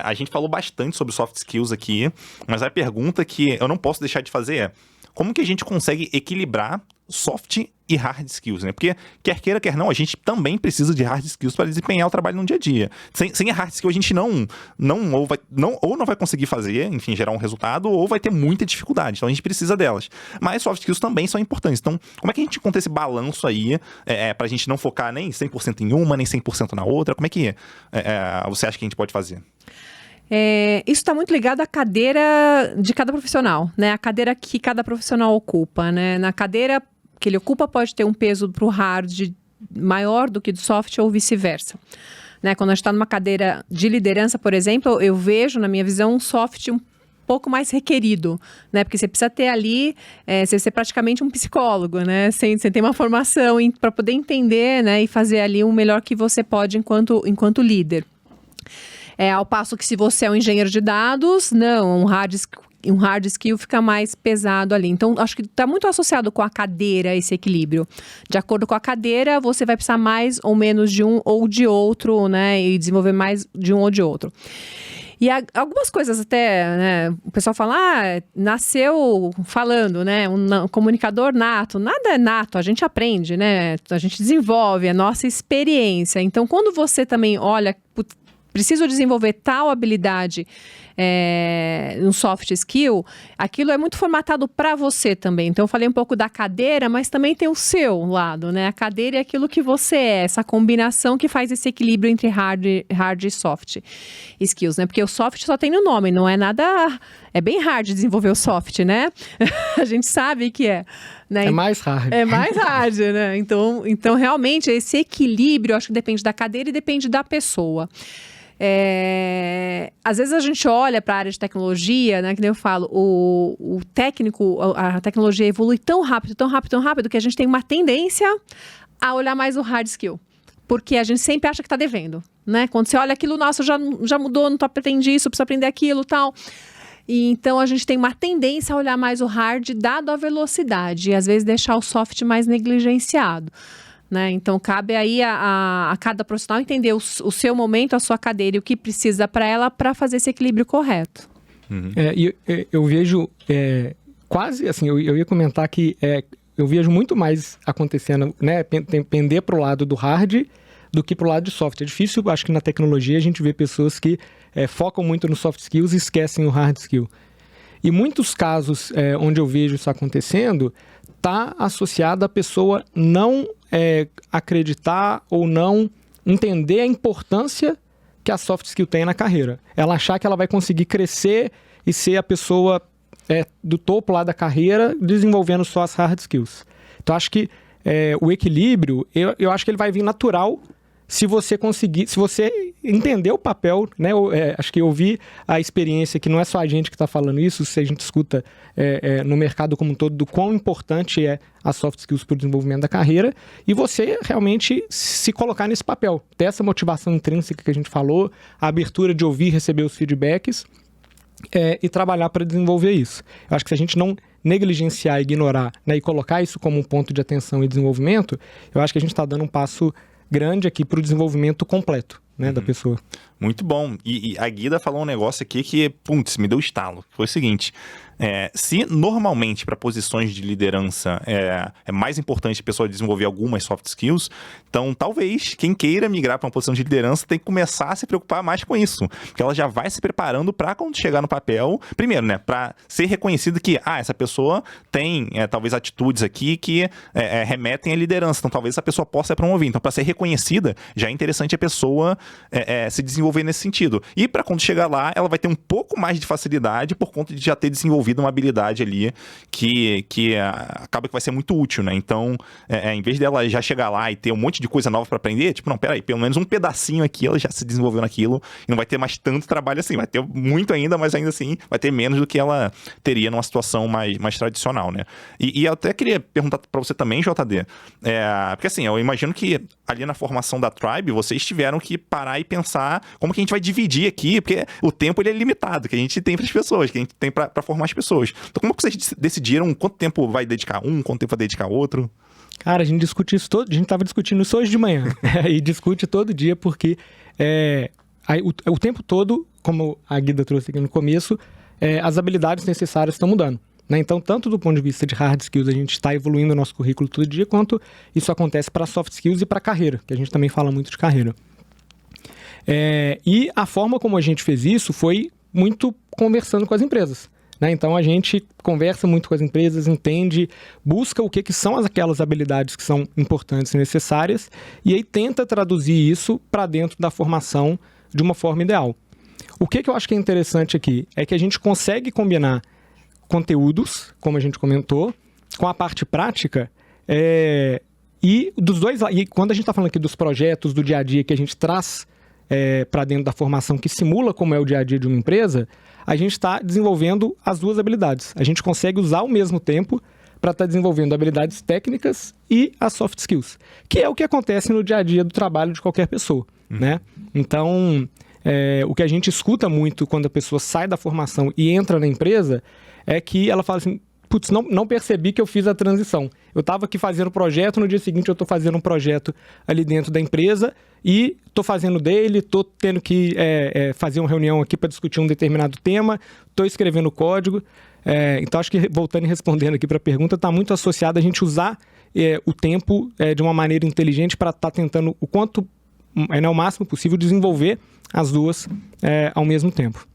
A gente falou bastante sobre soft skills aqui, mas a pergunta que eu não posso deixar de fazer é: como que a gente consegue equilibrar soft e hard skills, né? Porque, quer queira, quer não, a gente também precisa de hard skills para desempenhar o trabalho no dia a dia. Sem a hard skill, a gente não vai conseguir fazer, enfim, gerar um resultado, ou vai ter muita dificuldade. Então, a gente precisa delas. Mas soft skills também são importantes. Então, como é que a gente encontra esse balanço aí, pra gente não focar nem 100% em uma, nem 100% na outra? Como é que você acha que a gente pode fazer? Isso está muito ligado à cadeira de cada profissional, né? A cadeira que cada profissional ocupa, né? Na cadeira que ele ocupa pode ter um peso para o hard maior do que do soft ou vice-versa. Né? Quando a gente está numa cadeira de liderança, por exemplo, eu vejo, na minha visão, um soft um pouco mais requerido, né? Porque você precisa ter ali, você ser praticamente um psicólogo, né? Você tem uma formação para poder entender, né? E fazer ali o melhor que você pode enquanto líder. Ao passo que se você é um engenheiro de dados, não, um hard skill fica mais pesado ali. Então, acho que está muito associado com a cadeira esse equilíbrio. De acordo com a cadeira, você vai precisar mais ou menos de um ou de outro, né? E desenvolver mais de um ou de outro. E algumas coisas até, né, o pessoal fala, nasceu falando, né, um comunicador nato. Nada é nato, a gente aprende, né, a gente desenvolve a nossa experiência. Então, quando você também olha, preciso desenvolver tal habilidade um soft skill, aquilo é muito formatado para você também. Então, eu falei um pouco da cadeira, mas também tem o seu lado, né? A cadeira é aquilo que você essa combinação que faz esse equilíbrio entre hard e soft skills, né? Porque o soft só tem no nome, não é nada... É bem hard desenvolver o soft, né? A gente sabe que né? É mais hard. É mais hard, né? Então, realmente, esse equilíbrio, eu acho que depende da cadeira e depende da pessoa. Às vezes a gente olha para a área de tecnologia, né, que nem eu falo, o técnico, a tecnologia evolui tão rápido que a gente tem uma tendência a olhar mais o hard skill, porque a gente sempre acha que está devendo, né? Quando você olha aquilo, nossa, já mudou, não aprendi isso, preciso aprender aquilo, tal. E então a gente tem uma tendência a olhar mais o hard dado a velocidade e às vezes deixar o soft mais negligenciado. Né? Então, cabe aí a cada profissional entender o seu momento, a sua cadeira e o que precisa para ela para fazer esse equilíbrio correto. Uhum. Eu vejo quase, assim, eu ia comentar que eu vejo muito mais acontecendo, né, pender para o lado do hard do que para o lado de soft. É difícil, acho que na tecnologia a gente vê pessoas que focam muito no soft skills e esquecem o hard skill. E muitos casos onde eu vejo isso acontecendo, está associado a pessoa não acreditar ou não entender a importância que a soft skill tem na carreira. Ela achar que ela vai conseguir crescer e ser a pessoa do topo lá da carreira, desenvolvendo só as hard skills. Então, acho que o equilíbrio, eu acho que ele vai vir natural se você conseguir, se você entender o papel, né? Acho que eu vi a experiência que não é só a gente que está falando isso, se a gente escuta no mercado como um todo do quão importante é a soft skills para o desenvolvimento da carreira, e você realmente se colocar nesse papel, ter essa motivação intrínseca que a gente falou, a abertura de ouvir e receber os feedbacks e trabalhar para desenvolver isso. Eu acho que se a gente não negligenciar, ignorar, né, e colocar isso como um ponto de atenção e desenvolvimento, eu acho que a gente está dando um passo grande aqui para o desenvolvimento completo, né, da pessoa. Muito bom. E a Guida falou um negócio aqui que, putz, me deu estalo. Foi o seguinte, se normalmente para posições de liderança é mais importante a pessoa desenvolver algumas soft skills, então talvez quem queira migrar para uma posição de liderança tem que começar a se preocupar mais com isso, porque ela já vai se preparando para quando chegar no papel, primeiro, né, para ser reconhecido que, essa pessoa tem talvez atitudes aqui que remetem à liderança, então talvez essa pessoa possa ser promovida. Então, para ser reconhecida, já é interessante a pessoa se desenvolver nesse sentido. E para quando chegar lá, ela vai ter um pouco mais de facilidade por conta de já ter desenvolvido uma habilidade ali que acaba que vai ser muito útil, né? Então, em vez dela já chegar lá e ter um monte de coisa nova para aprender, tipo, não, peraí, pelo menos um pedacinho aqui ela já se desenvolveu naquilo e não vai ter mais tanto trabalho assim. Vai ter muito ainda, mas ainda assim vai ter menos do que ela teria numa situação mais tradicional, né? E eu até queria perguntar para você também, JD, porque assim, eu imagino que ali na formação da Tribe, vocês tiveram que parar e pensar como que a gente vai dividir aqui, porque o tempo ele é limitado, que a gente tem para as pessoas, que a gente tem para formar as pessoas. Então, como que vocês decidiram quanto tempo vai dedicar um, quanto tempo vai dedicar outro? Cara, a gente discute isso a gente estava discutindo isso hoje de manhã, e discute todo dia, porque o tempo todo, como a Guida trouxe aqui no começo, as habilidades necessárias estão mudando. Né? Então, tanto do ponto de vista de hard skills, a gente está evoluindo o nosso currículo todo dia, quanto isso acontece para soft skills e para carreira, que a gente também fala muito de carreira. E a forma como a gente fez isso foi muito conversando com as empresas. Né? Então, a gente conversa muito com as empresas, entende, busca o que são aquelas habilidades que são importantes e necessárias, e aí tenta traduzir isso para dentro da formação de uma forma ideal. O que eu acho que é interessante aqui é que a gente consegue combinar conteúdos, como a gente comentou, com a parte prática, e dos dois, e quando a gente está falando aqui dos projetos do dia a dia que a gente traz para dentro da formação, que simula como é o dia a dia de uma empresa, a gente está desenvolvendo as duas habilidades. A gente consegue usar ao mesmo tempo para estar desenvolvendo habilidades técnicas e as soft skills, que é o que acontece no dia a dia do trabalho de qualquer pessoa. Né? Então, o que a gente escuta muito quando a pessoa sai da formação e entra na empresa é que ela fala assim, putz, não percebi que eu fiz a transição. Eu estava aqui fazendo projeto, no dia seguinte eu estou fazendo um projeto ali dentro da empresa e estou fazendo dele, estou tendo que fazer uma reunião aqui para discutir um determinado tema, estou escrevendo código. Então, acho que, voltando e respondendo aqui para a pergunta, está muito associado a gente usar o tempo de uma maneira inteligente para estar tentando o máximo possível desenvolver as duas ao mesmo tempo.